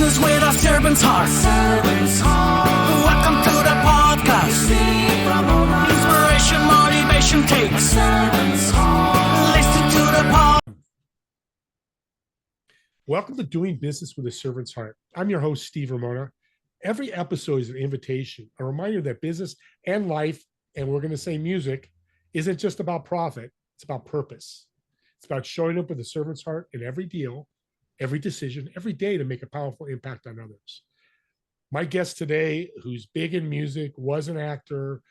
business with a servant's heart. Welcome to the podcast. Steve Ramona. Inspiration, motivation takes. Listen to the pod. Welcome to Doing Business with a Servant's Heart. I'm your host, Steve Ramona. Every episode is an invitation, a reminder that business and life, and we're going to say music, isn't just about profit. It's about purpose. It's about showing up with a servant's heart in every deal, every decision, every day to make a powerful impact on others. My guest today, who's big in music, was an actor,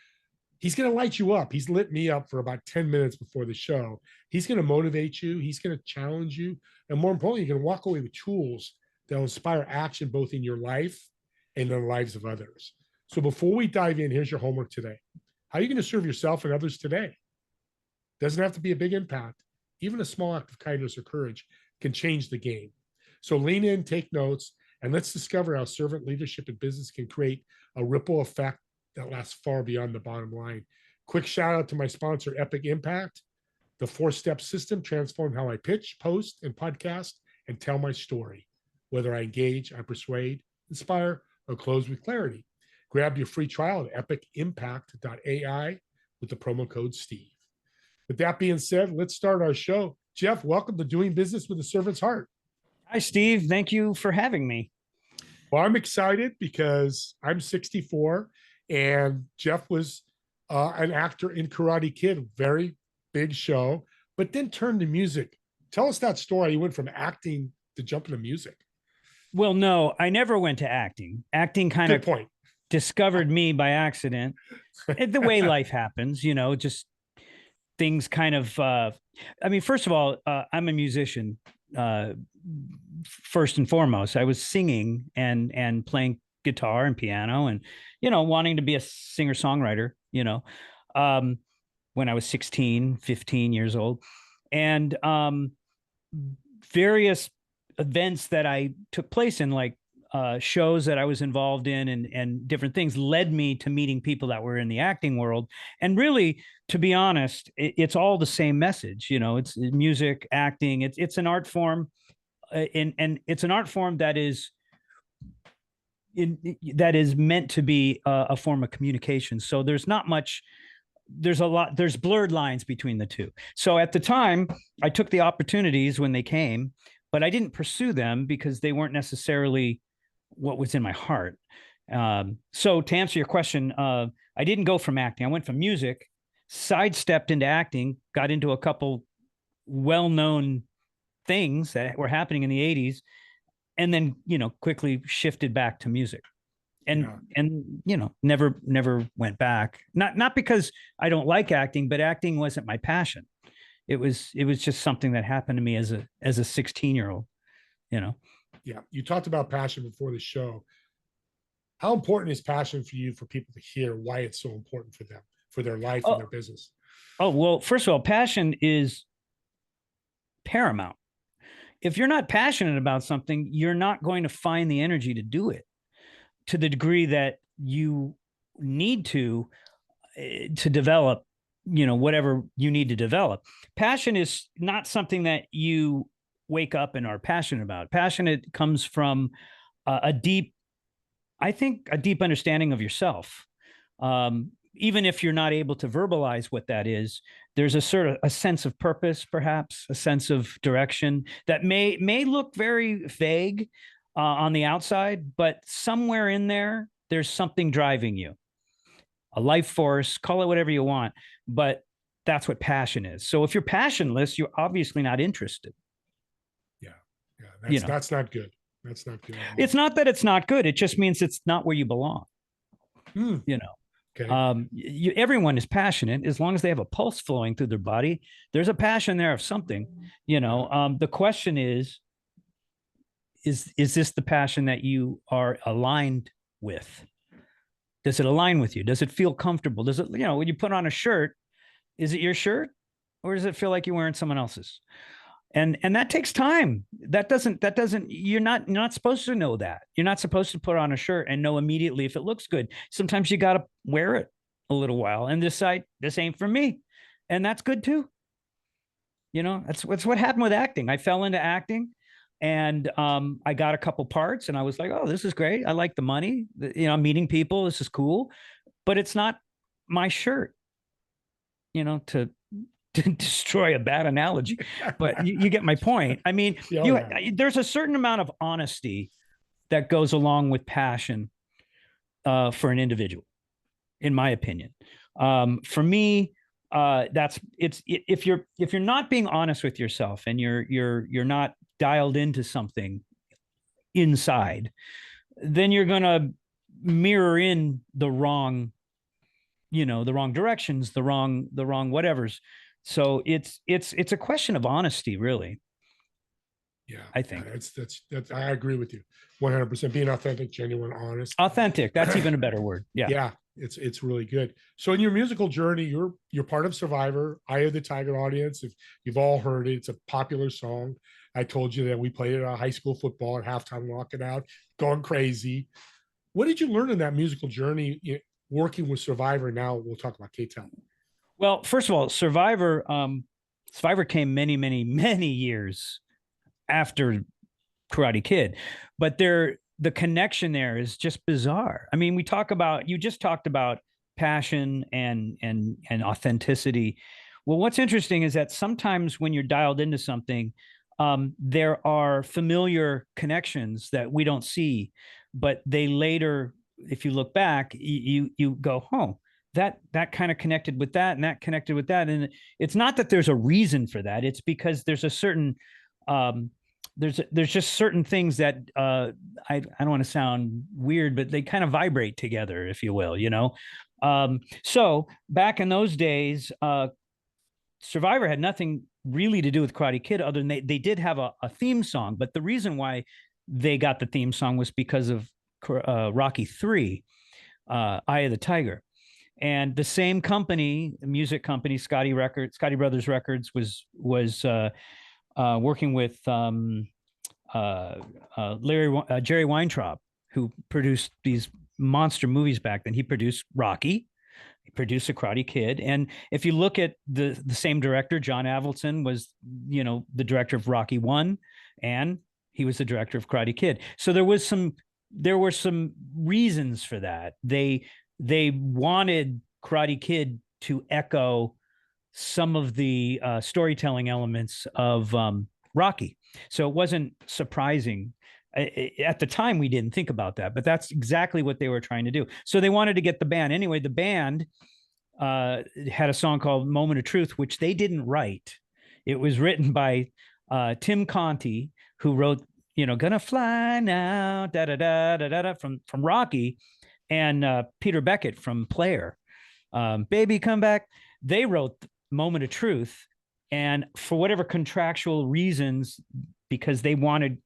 he's going to light you up. He's lit me up for about 10 minutes before the show. He's going to motivate you. He's going to challenge you. And more importantly, you're going to walk away with tools that will inspire action both in your life and in the lives of others. So before we dive in, here's your homework today. How are you going to serve yourself and others today? Doesn't have to be a big impact. Even a small act of kindness or courage can change the game. So lean in, take notes, and let's discover how servant leadership in business can create a ripple effect that lasts far beyond the bottom line. Quick shout out to my sponsor, Epic Impact. The 4-step system transformed how I pitch, post, and podcast and tell my story. Whether I engage, I persuade, inspire, or close with clarity. Grab your free trial at epicimpact.ai with the promo code Steve. With that being said, let's start our show. Jeff, welcome to Doing Business with a Servant's Heart. Hi, Steve. Thank you for having me. Well, I'm excited because I'm 64 and Jeff was an actor in Karate Kid, very big show, but then turned to music. Tell us that story. You went from acting to jump into music. Well, no, I never went to acting. Acting kind of discovered me by accident. The way life happens, just things kind of, first of all, I'm a musician. First and foremost, I was singing and playing guitar and piano and, wanting to be a singer-songwriter, when I was 16, 15 years old. And various events that I took place in, like shows that I was involved in and different things led me to meeting people that were in the acting world. And really, to be honest, it's all the same message. It's music, acting. It's an art form, and it's an art form that is meant to be a form of communication. So there's blurred lines between the two. So at the time, I took the opportunities when they came, but I didn't pursue them because they weren't necessarily what was in my heart. So to answer your question, I didn't go from acting. I went from music, sidestepped into acting, got into a couple well-known things that were happening in the 80s, and then, quickly shifted back to music. And never went back. Not because I don't like acting, but acting wasn't my passion. It was just something that happened to me as a 16-year-old, Yeah. You talked about passion before the show. How important is passion for you for people to hear why it's so important for them, for their life and their business? Oh, well, first of all, passion is paramount. If you're not passionate about something, you're not going to find the energy to do it to the degree that you need to develop, whatever you need to develop. Passion is not something that you wake up and are passionate about. Passionate comes from a deep understanding of yourself. Even if you're not able to verbalize what that is, there's a sort of a sense of purpose, perhaps a sense of direction that may look very vague on the outside, but somewhere in there, there's something driving you, a life force, call it whatever you want, but that's what passion is. So if you're passionless, you're obviously not interested. Yeah, that's not good. That's not good. It's not that it's not good. It just means it's not where you belong. Okay. Everyone is passionate as long as they have a pulse flowing through their body. There's a passion there of something. The question is this the passion that you are aligned with? Does it align with you? Does it feel comfortable? Does it, when you put on a shirt, is it your shirt or does it feel like you're wearing someone else's? And that takes time. You're not supposed to know that. You're not supposed to put on a shirt and know immediately if it looks good. Sometimes you got to wear it a little while and decide this ain't for me. And that's good too. That's what happened with acting. I fell into acting And I got a couple parts, and I was like, "Oh, this is great. I like the money. I'm meeting people. This is cool, but it's not my shirt." To destroy a bad analogy, but you get my point. I mean, there's a certain amount of honesty that goes along with passion for an individual, in my opinion. For me, if you're not being honest with yourself, and you're not dialed into something inside, then you're gonna mirror in the wrong directions, the wrong whatevers. So it's a question of honesty, really. Yeah, I think that's I agree with you 100%. Being authentic, genuine, honest. Authentic, that's even a better word. Yeah, it's really good. So in your musical journey, you're part of Survivor, Eye of the Tiger audience. If you've all heard it, it's a popular song. I told you that we played it at high school football at halftime, walking out, going crazy. What did you learn in that musical journey working with Survivor? Now we'll talk about K-Town. Well, first of all, Survivor came many, many, many years after Karate Kid, but the connection there is just bizarre. I mean, you just talked about passion and authenticity. Well, what's interesting is that sometimes when you're dialed into something, there are familiar connections that we don't see, but they later, if you look back, you go, oh, that kind of connected with that, and that connected with that. And it's not that there's a reason for that. It's because there's a certain there's just certain things that I don't want to sound weird, but they kind of vibrate together, if you will, so back in those days, Survivor had nothing really to do with Karate Kid, other than they did have a theme song. But the reason why they got the theme song was because of Rocky III, Eye of the Tiger. And the same company, music company, Scotty Brothers Records, was working with Jerry Weintraub, who produced these monster movies back then. He produced Rocky, he produced A Karate Kid, and if you look at the same director, John Avildsen was the director of Rocky I, and he was the director of Karate Kid. So there were some reasons for that. They wanted Karate Kid to echo some of the storytelling elements of Rocky. So it wasn't surprising. At the time, we didn't think about that, but that's exactly what they were trying to do. So they wanted to get the band. Anyway, the band had a song called Moment of Truth, which they didn't write. It was written by Tim Conti, who wrote, Gonna Fly Now, da da da da da, from Rocky, and Peter Beckett from Player, Baby Come Back. They wrote Moment of Truth, and for whatever contractual reasons, because they wanted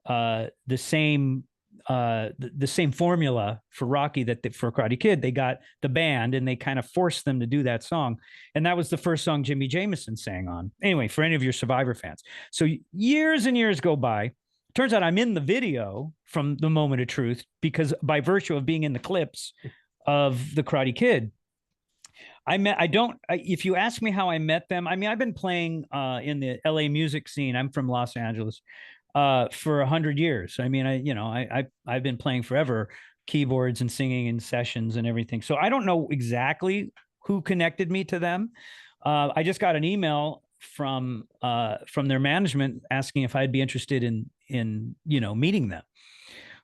the same formula for Rocky for Karate Kid, they got the band and they kind of forced them to do that song, and that was the first song Jimmy Jameson sang on. Anyway, for any of your Survivor fans, so years and years go by. Turns out I'm in the video from the Moment of Truth because by virtue of being in the clips of the Karate Kid. If you ask me how I met them, I mean, I've been playing in the LA music scene. I'm from Los Angeles for 100 years. I mean, I've been playing forever, keyboards and singing in sessions and everything. So I don't know exactly who connected me to them. I just got an email from their management asking if I'd be interested in meeting them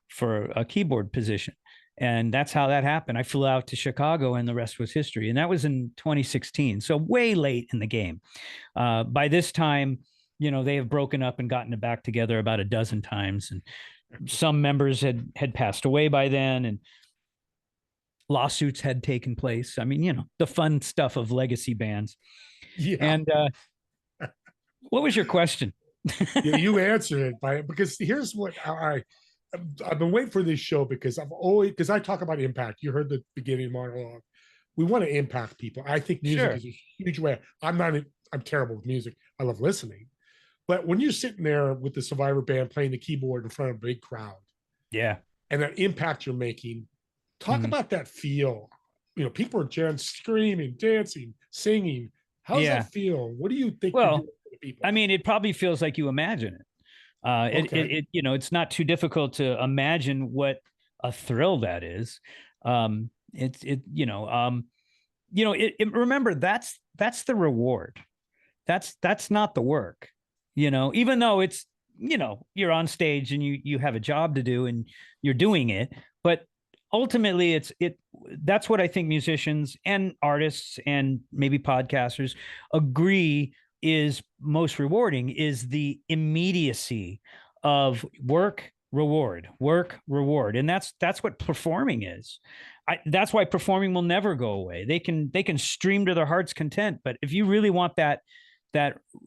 for a keyboard position. And that's how that happened. I flew out to Chicago, and the rest was history. And that was in 2016. So way late in the game. By this time, they have broken up and gotten it back together about a dozen times. And some members had passed away by then, and lawsuits had taken place. I mean, the fun stuff of legacy bands. Yeah. And what was your question? You answered it because here's what I've been waiting for this show, because because I talk about impact. You heard the beginning monologue. We want to impact people. I think music is a huge way. I'm terrible with music. I love listening. But when you're sitting there with the Survivor band playing the keyboard in front of a big crowd, yeah, and that impact you're making, talk about that feel. People are chanting, screaming, dancing, singing. How does that feel? What do you think? Well, I mean, it probably feels like you imagine it. It's not too difficult to imagine what a thrill that is. Remember, that's the reward. That's not the work, even though it's, you're on stage and you have a job to do and you're doing it. But ultimately that's what I think musicians and artists and maybe podcasters agree is most rewarding, is the immediacy of work, reward, work, reward. And that's what performing is. That's why performing will never go away. They can stream to their heart's content, but if you really want that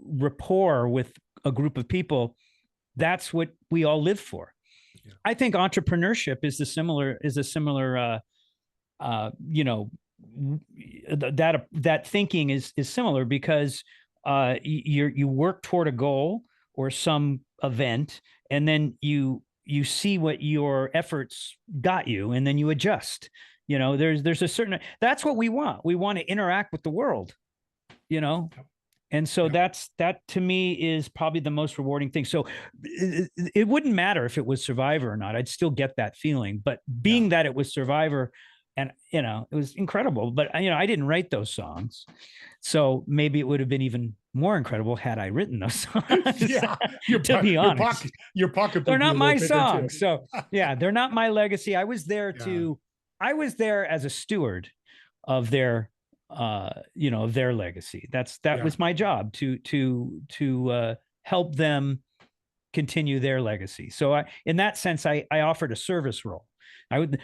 rapport with a group of people, that's what we all live for. Yeah. I think entrepreneurship is a similar that thinking is similar, because you work toward a goal or some event, and then you see what your efforts got you, and then you adjust. There's a certain, that's what we want. We want to interact with the world, and so that to me is probably the most rewarding thing. So it wouldn't matter if it was Survivor or not. I'd still get that feeling. But being that it was Survivor, and it was incredible. But I didn't write those songs, so maybe it would have been even more incredible had I written those songs. Yeah, to be honest, your pocket. They're not my songs. So yeah, they're not my legacy. I was there as a steward of their of their legacy. That was my job, to help them continue their legacy. So in that sense, I offered a service role.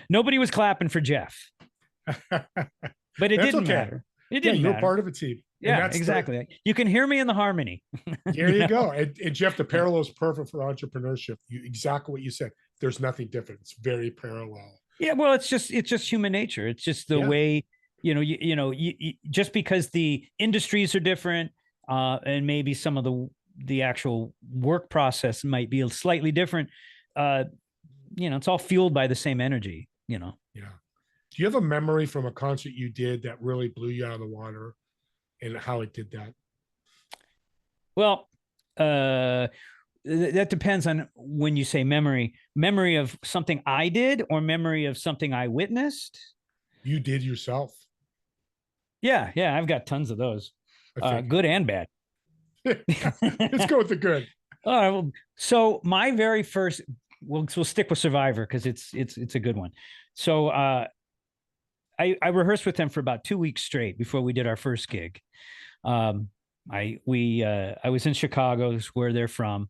Nobody was clapping for Jeff, but it didn't matter. It didn't matter. You're part of a team. Yeah, exactly. You can hear me in the harmony. There you go. And Jeff, the parallel is perfect for entrepreneurship. Exactly what you said. There's nothing different. It's very parallel. Yeah, well, it's just human nature. It's just the way, just because the industries are different, and maybe some of the actual work process might be slightly different. It's all fueled by the same energy. Yeah. Do you have a memory from a concert you did that really blew you out of the water, and how it did that? Well, that depends on when you say memory of something I did or memory of something I witnessed. You did yourself. Yeah. I've got tons of those, good and bad. Let's go with the good. So my very first, we'll stick with Survivor because it's a good one. So I rehearsed with them for about 2 weeks straight before we did our first gig. I was in Chicago, where they're from.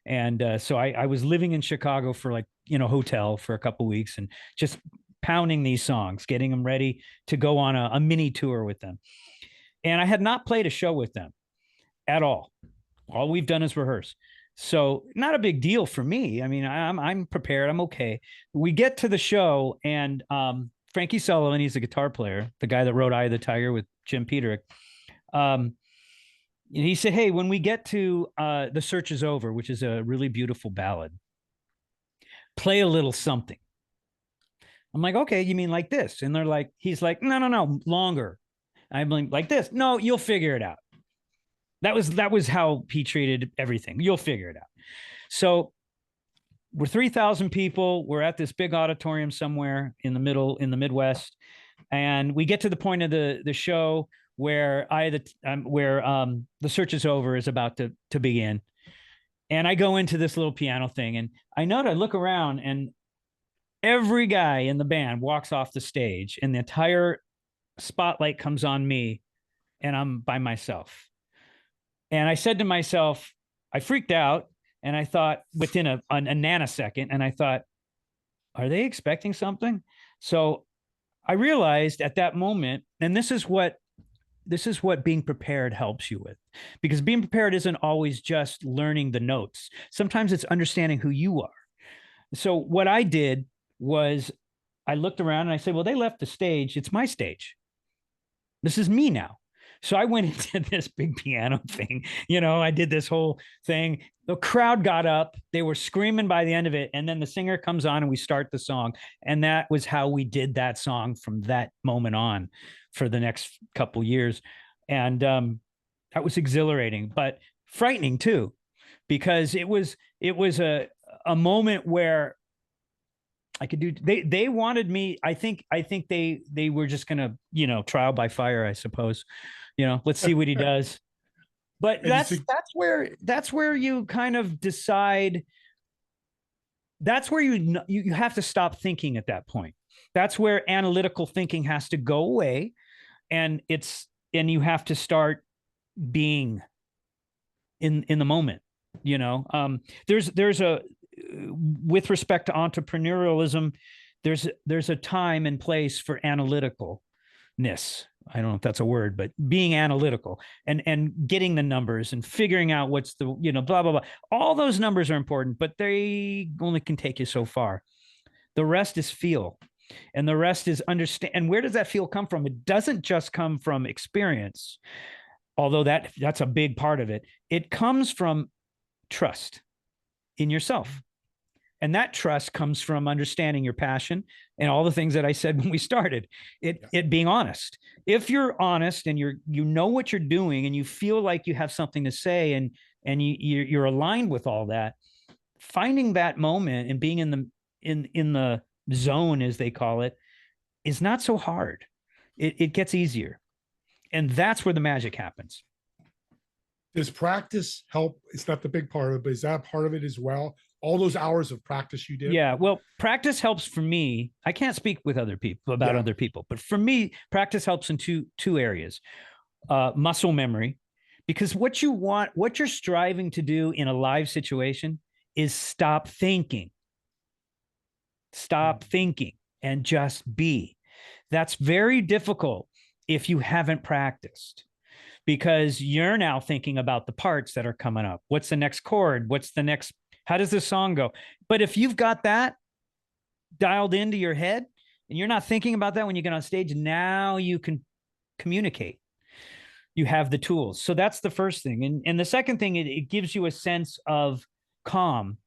And so I was living in Chicago for hotel for a couple of weeks, and just pounding these songs, getting them ready to go on a mini tour with them. And I had not played a show with them at all. All we've done is rehearse. So not a big deal for me. I mean, I'm prepared. I'm okay. We get to the show, and Frankie Sullivan, he's a guitar player, the guy that wrote Eye of the Tiger with Jim Peterick. He said, hey, when we get to The Search Is Over, which is a really beautiful ballad, play a little something. I'm like, okay, you mean like this? And he's like, no, longer. I'm like this. No, you'll figure it out. That was how he treated everything. You'll figure it out. So we're 3,000 people. We're at this big auditorium somewhere in the Midwest. And we get to the point of the show where The Search Is Over is about to begin. And I go into this little piano thing, and I look around, and every guy in the band walks off the stage, and the entire spotlight comes on me, and I'm by myself. And I said to myself, I freaked out, and I thought within a nanosecond, and I thought, are they expecting something? So I realized at that moment, and this is what being prepared helps you with, because being prepared isn't always just learning the notes. Sometimes it's understanding who you are. So what I did was I looked around and I said, well, they left the stage. It's my stage. This is me now. So I went into this big piano thing. I did this whole thing. The crowd got up. They were screaming by the end of it. And then the singer comes on and we start the song. And that was how we did that song from that moment on for the next couple years. And that was exhilarating, but frightening too, because it was a moment where I could do. They wanted me. I think they were just gonna, trial by fire, I suppose. Let's see what he does. But And that's where you kind of decide. That's where you have to stop thinking at that point. That's where analytical thinking has to go away, and you have to start being in the moment. There's a with respect to entrepreneurialism, there's a time and place for analyticalness. I don't know if that's a word, but being analytical and getting the numbers and figuring out what's the, blah, blah, blah. All those numbers are important, but they only can take you so far. The rest is feel, and the rest is understand. And where does that feel come from? It doesn't just come from experience, although that's a big part of it. It comes from trust in yourself. And that trust comes from understanding your passion and all the things that I said when we started. It being honest. If you're honest and you know what you're doing and you feel like you have something to say and you're aligned with all that, finding that moment and being in the zone, as they call it, is not so hard. It gets easier. And that's where the magic happens. Does practice help? It's not the big part of it, but is that part of it as well? All those hours of practice you did? Yeah, well, practice helps for me. I can't speak with other people about other people, but for me, practice helps in two areas. Muscle memory, because what you're striving to do in a live situation is stop thinking. Stop thinking and just be. That's very difficult if you haven't practiced, because you're now thinking about the parts that are coming up. What's the next chord? What's the next? How does this song go? But if you've got that dialed into your head and you're not thinking about that when you get on stage, now you can communicate. You have the tools. So that's the first thing. And the second thing, it gives you a sense of calm,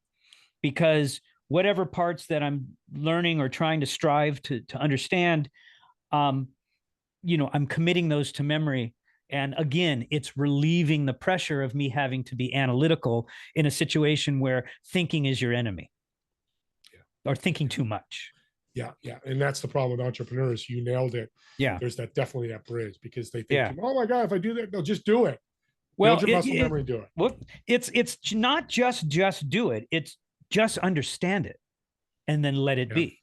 because whatever parts that I'm learning or trying to strive to understand, I'm committing those to memory. And again, it's relieving the pressure of me having to be analytical in a situation where thinking is your enemy, or thinking too much. Yeah. And that's the problem with entrepreneurs. You nailed it. Yeah. There's definitely that bridge, because they think, oh my God, if I do that, no, just do it. Well, build your muscle memory and do it. Well, it's not just do it. It's just understand it and then let it be.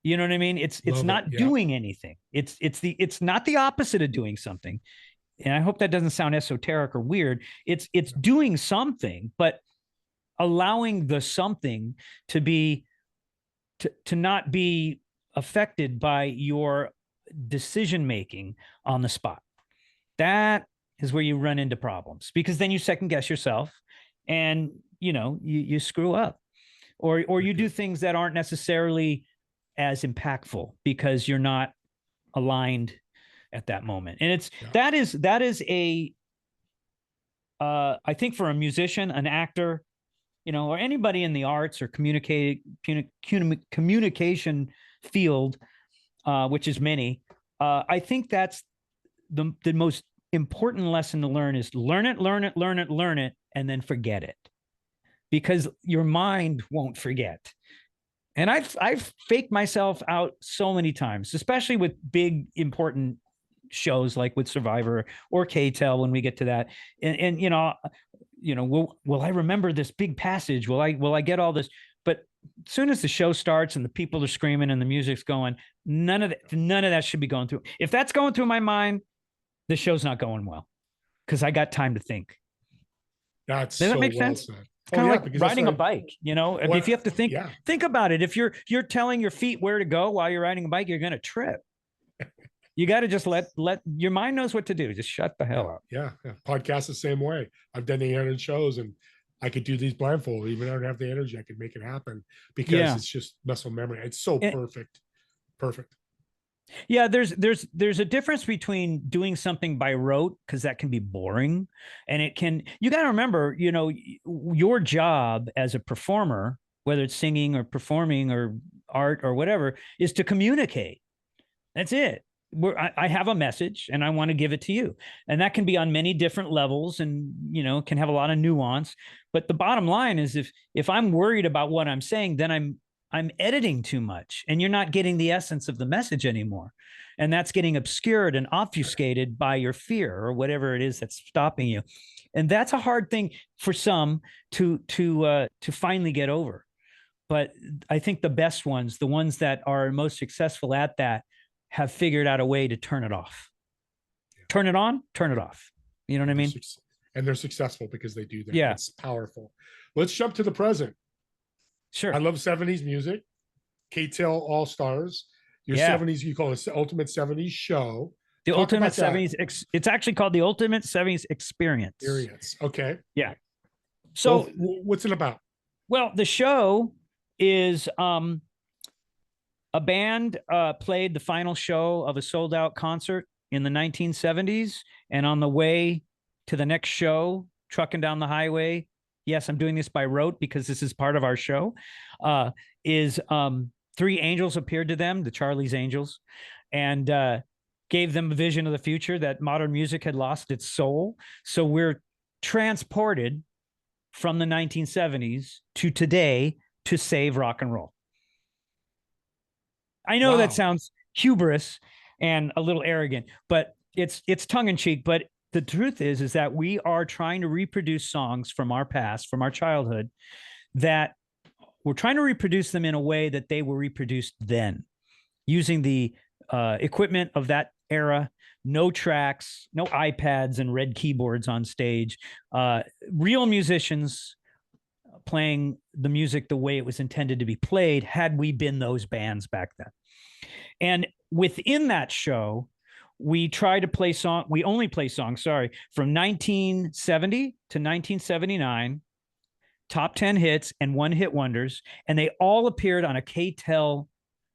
You know what I mean? It's not doing anything. It's not the opposite of doing something. And I hope that doesn't sound esoteric or weird. It's doing something, but allowing the something to not be affected by your decision making on the spot. That is where you run into problems, because then you second guess yourself and you screw up, or you do things that aren't necessarily as impactful because you're not aligned at that moment. And that is a I think for a musician, an actor, or anybody in the arts or communication field, which is many, I think that's the most important lesson to learn is learn it, and then forget it, because your mind won't forget. And I've faked myself out so many times, especially with big, important shows like with Survivor or K-Tel when we get to that. And will I remember this big passage? Will I get all this? But as soon as the show starts and the people are screaming and the music's going, none of that should be going through. If that's going through my mind, the show's not going well, because I got time to think. Does that make sense? Said. It's kind of like riding a bike. If you have to think about it. If you're telling your feet where to go while you're riding a bike, you're going to trip. You got to just let your mind knows what to do. Just shut the hell up. Yeah. Podcast the same way. I've done 800 shows and I could do these blindfold. Even if I don't have the energy, I could make it happen, because it's just muscle memory. It's so perfect. Yeah, there's a difference between doing something by rote, because that can be boring, and you got to remember, your job as a performer, whether it's singing or performing or art or whatever, is to communicate. That's it. I have a message and I want to give it to you. And that can be on many different levels and, can have a lot of nuance. But the bottom line is if I'm worried about what I'm saying, then I'm editing too much and you're not getting the essence of the message anymore. And that's getting obscured and obfuscated by your fear or whatever it is that's stopping you. And that's a hard thing for some to finally get over. But I think the best ones, the ones that are most successful at that, have figured out a way to turn it off. Turn it on, turn it off. You know what I mean? And they're successful because they do that. Yeah. It's powerful. Let's jump to the present. Sure. I love 70s music. K-Tel All Stars. Your 70s, you call it the Ultimate 70s Show. The Ultimate 70s. It's actually called the Ultimate 70s Experience. Okay. Yeah. So what's it about? Well, the show is a band played the final show of a sold out concert in the 1970s. And on the way to the next show, trucking down the highway, yes, I'm doing this by rote because this is part of our show, is three angels appeared to them, the Charlie's Angels, and gave them a vision of the future that modern music had lost its soul. So we're transported from the 1970s to today to save rock and roll. I know that sounds hubris and a little arrogant, but it's tongue in cheek. But the truth is that we are trying to reproduce songs from our past, from our childhood, that we're trying to reproduce them in a way that they were reproduced then, using the equipment of that era. No tracks, no iPads and red keyboards on stage. Real musicians playing the music the way it was intended to be played had we been those bands back then. And within that show, we try to play we only play songs, from 1970 to 1979, top 10 hits and one-hit wonders, and they all appeared on a K-Tel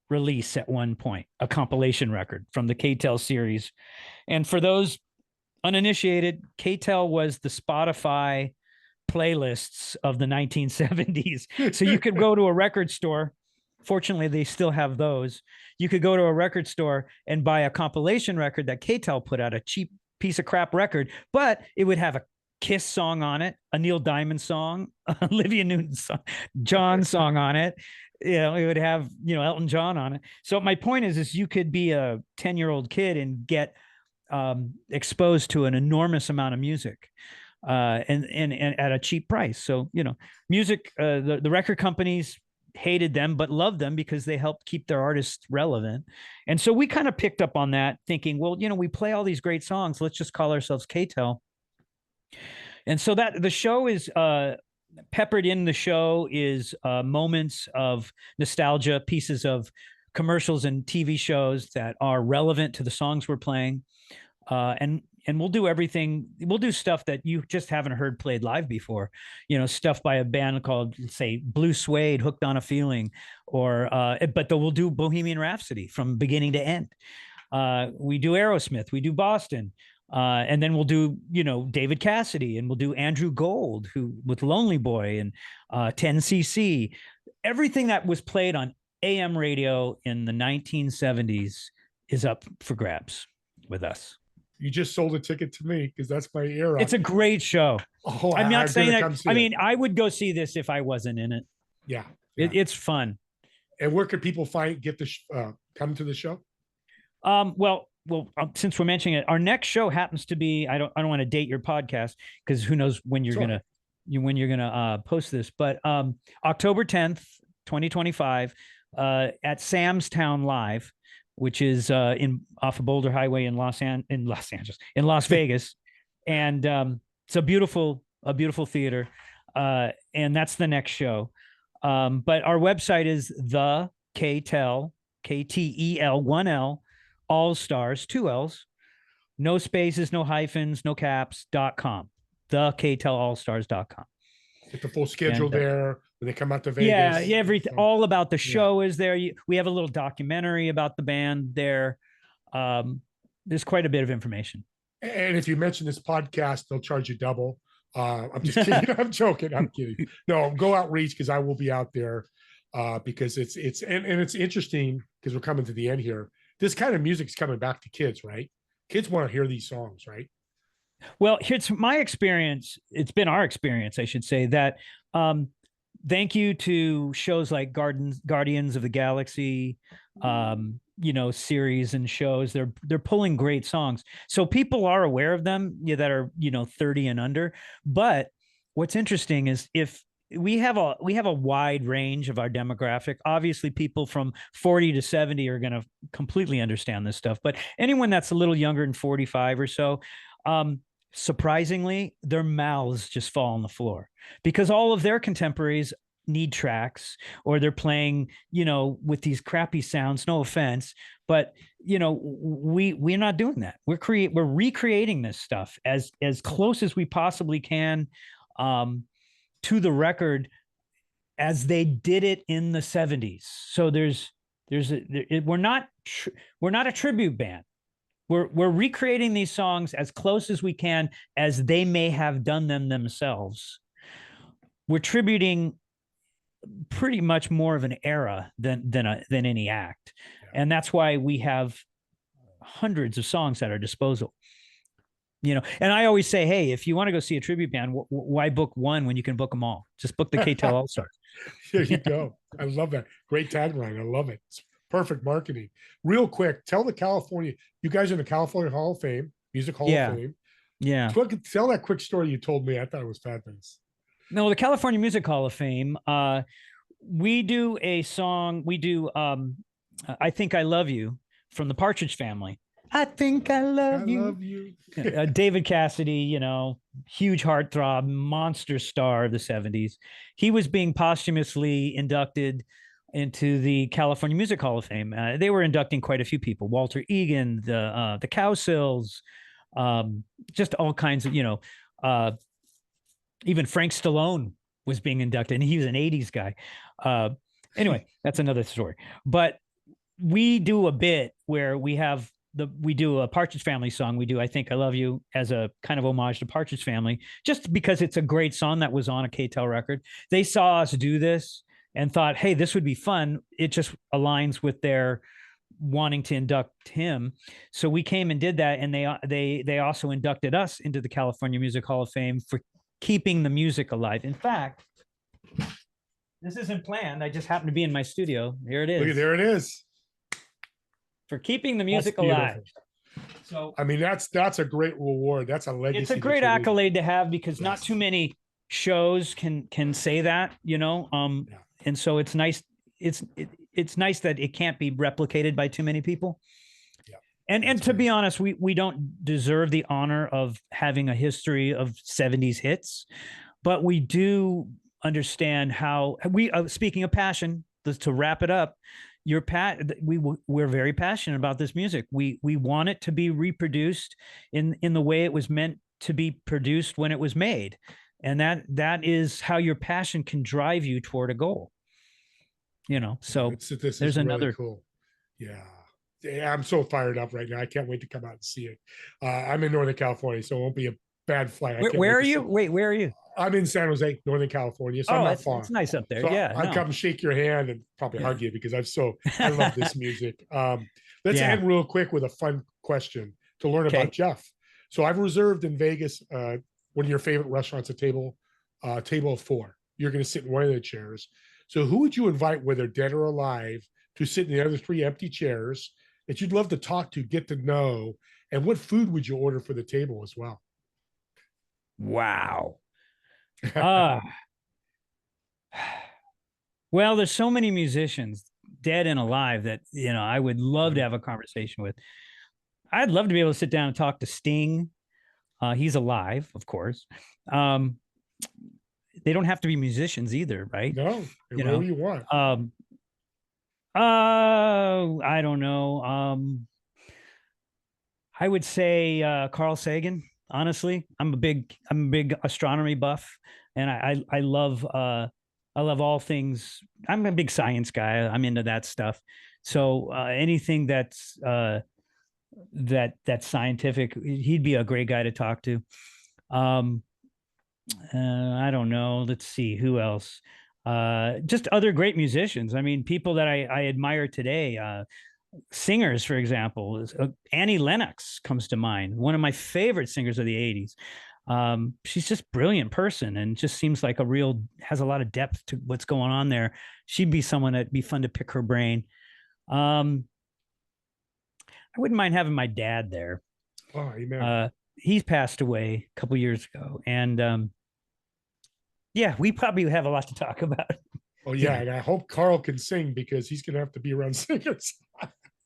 release at one point, a compilation record from the K-Tel series. And for those uninitiated, K-Tel was the Spotify playlists of the 1970s. So you could go to a record store. Fortunately, they still have those. You could go to a record store and buy a compilation record that K-Tel put out, a cheap piece of crap record, but it would have a Kiss song on it, a Neil Diamond song, Olivia Newton song, John song on it. It would have, Elton John on it. So my point is you could be a 10-year-old kid and get exposed to an enormous amount of music. And at a cheap price. So, music, the record companies hated them, but loved them because they helped keep their artists relevant. And so we kind of picked up on that thinking, well, we play all these great songs. Let's just call ourselves K-Tel. And so that the show is peppered in the show is moments of nostalgia, pieces of commercials and TV shows that are relevant to the songs we're playing. And we'll do everything. We'll do stuff that you just haven't heard played live before, stuff by a band called, say, Blue Suede, Hooked on a Feeling, but we'll do Bohemian Rhapsody from beginning to end. We do Aerosmith, we do Boston, and then we'll do, David Cassidy, and we'll do Andrew Gold, who with Lonely Boy and 10cc, everything that was played on AM radio in the 1970s is up for grabs with us. You just sold a ticket to me because that's my era. It's a great show. Oh, I'm not saying that. I mean, I would go see this if I wasn't in it. Yeah. It's fun. And where could people come to the show? Well, since we're mentioning it, our next show happens to be, I don't want to date your podcast because who knows when you're gonna post this, but October 10th, 2025, at Sam's Town Live, which is off of Boulder Highway in Las Vegas. And it's a beautiful theater. And that's the next show. But our website is the K-Tel, K-T-E-L, 1L, All Stars, 2 L's, no spaces, no hyphens, no caps, .com, the KTelAllstars.com. Get the full schedule there. When they come out to Vegas. Yeah, everything, all about the show is there. We have a little documentary about the band there. There's quite a bit of information. And if you mention this podcast, they'll charge you double. I'm just kidding. I'm joking. I'm kidding. No, go outreach because I will be out there because it's interesting because we're coming to the end here this kind of music's coming back to kids, right? Kids want to hear these songs, right? Well, here's my experience. It's been our experience, I should say, that um, thank you to shows like Guardians of the Galaxy, series and shows. They're pulling great songs, so people are aware of them, that are 30 and under. But what's interesting is if we have a wide range of our demographic. Obviously, people from 40 to 70 are going to completely understand this stuff, but anyone that's a little younger than 45 or so, surprisingly, their mouths just fall on the floor because all of their contemporaries need tracks, or they're playing, with these crappy sounds. No offense, but we're not doing that. We're recreating this stuff as close as we possibly can to the record as they did it in the 70s. So we're not a tribute band. We're recreating these songs as close as we can as they may have done them themselves. We're tributing pretty much more of an era than any act, and that's why we have hundreds of songs at our disposal. And I always say, hey, if you want to go see a tribute band, why book one when you can book them all? Just book the K-Tel All-Stars. There you go. I love that. Great tagline. I love it. It's perfect marketing. Real quick, tell you guys are in the California Hall of Fame, Music Hall of Fame. Yeah. Tell that quick story you told me. I thought it was fabulous. No, the California Music Hall of Fame, we do a song. We do I Think I Love You from the Partridge Family. I think I love you. David Cassidy, huge heartthrob, monster star of the 70s. He was being posthumously inducted into the California Music Hall of Fame. They were inducting quite a few people: Walter Egan, the Cowsills, just all kinds of, even Frank Stallone was being inducted, and he was an 80s guy. Anyway, that's another story. But we do a bit where we do a Partridge Family song. We do I Think I Love You as a kind of homage to Partridge Family, just because it's a great song that was on a K-Tel record. They saw us do this and thought, hey, this would be fun. It just aligns with their wanting to induct him. So we came and did that, and they also inducted us into the California Music Hall of Fame for keeping the music alive. In fact, this isn't planned. I just happened to be in my studio. Here it is. There it is. For keeping the music alive. So I mean, that's a great reward. That's a legacy. It's a great accolade to have, because not too many shows can say that, and so it's nice. It's nice that it can't be replicated by too many people. Yeah. And to be honest, we don't deserve the honor of having a history of 70s hits, but we do understand how speaking of passion, to wrap it up, we're very passionate about this music. We want it to be reproduced in the way it was meant to be produced when it was made, and that is how your passion can drive you toward a goal. So there's another really cool. Yeah, I'm so fired up right now. I can't wait to come out and see it. I'm in Northern California, so it won't be a bad flight. Where are you? Wait, where are you? I'm in San Jose, Northern California, so I'm not far. It's nice up there. So yeah, I'd come shake your hand and probably hug you, because I love this music. Let's end real quick with a fun question to learn about Jeff. So I've reserved in Vegas one of your favorite restaurants, a table of 4. You're going to sit in one of the chairs. So who would you invite, whether dead or alive, to sit in the other 3 empty chairs that you'd love to talk to, get to know, and what food would you order for the table as well? Wow. Well, there's so many musicians, dead and alive, that I would love to have a conversation with. I'd love to be able to sit down and talk to Sting. He's alive, of course. They don't have to be musicians either, right? No, whatever you want. I don't know. I would say Carl Sagan. Honestly, I'm a big astronomy buff, and I love all things. I'm a big science guy. I'm into that stuff. So anything that's scientific, he'd be a great guy to talk to. I don't know. Let's see, who else? Just other great musicians. I mean, people that I admire today. singers, for example, Annie Lennox comes to mind, one of my favorite singers of the 80s. She's just brilliant person and just seems like has a lot of depth to what's going on there. She'd be someone that'd be fun to pick her brain. I wouldn't mind having my dad there. Oh, amen. He's passed away a couple years ago, and yeah, we probably have a lot to talk about. Oh yeah, and I hope Carl can sing because he's going to have to be around singers.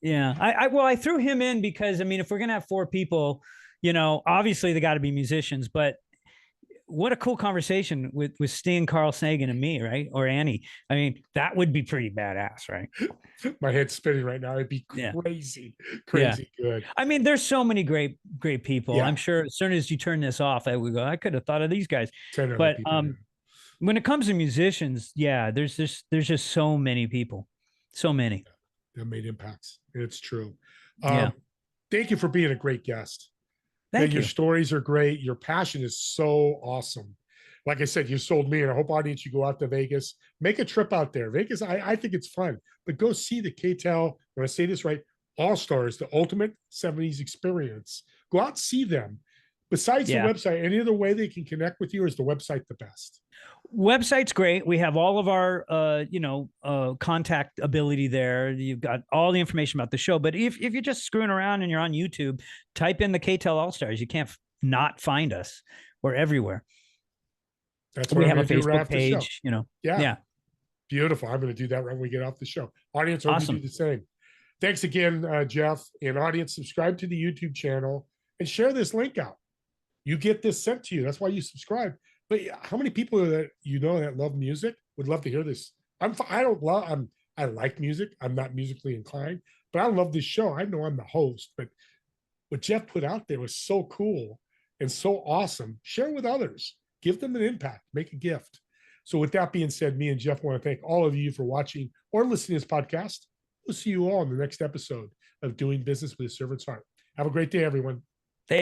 Yeah, I threw him in because, I mean, if we're gonna have four people, obviously they got to be musicians, but what a cool conversation with Sting, Carl Sagan, and me, right? Or Annie. I mean, that would be pretty badass, right? My head's spinning right now. It'd be Yeah. crazy good. I mean, there's so many great people. Yeah. I'm sure as soon as you turn this off, I would go, I could have thought of these guys. 10 other But people, yeah. when it comes to musicians, yeah, there's just so many people, so many that made impacts. It's true. Yeah. Thank you for being a great guest. Thank Your you. stories are great. Your passion is so awesome. Like I said, you sold me, and I hope audience you go out to Vegas, make a trip out there. Vegas, I think it's fun, but go see the KTEL. When I say this right, All Stars, the ultimate 70s experience. Go out and see them. Besides Yeah. the website, any other way they can connect with you, or is the website the best? Website's great. We have all of our contact ability there. You've got all the information about the show. But if you're just screwing around and you're on YouTube, type in the KTEL All Stars. You can't not find us. We're everywhere. That's what We I'm have a gonna do right Facebook after the show. page, Yeah. Beautiful. I'm going to do that when we get off the show. Audience, hope Awesome. you do the same. Thanks again, Jeff. And audience, subscribe to the YouTube channel and share this link out. You get this sent to you. That's why you subscribe. But how many people that that love music would love to hear this? I like music. I'm not musically inclined, but I love this show. I know I'm the host, but what Jeff put out there was so cool and so awesome. Share with others. Give them an impact. Make a gift. So with that being said, me and Jeff want to thank all of you for watching or listening to this podcast. We'll see you all in the next episode of Doing Business with a Servant's Heart. Have a great day, everyone.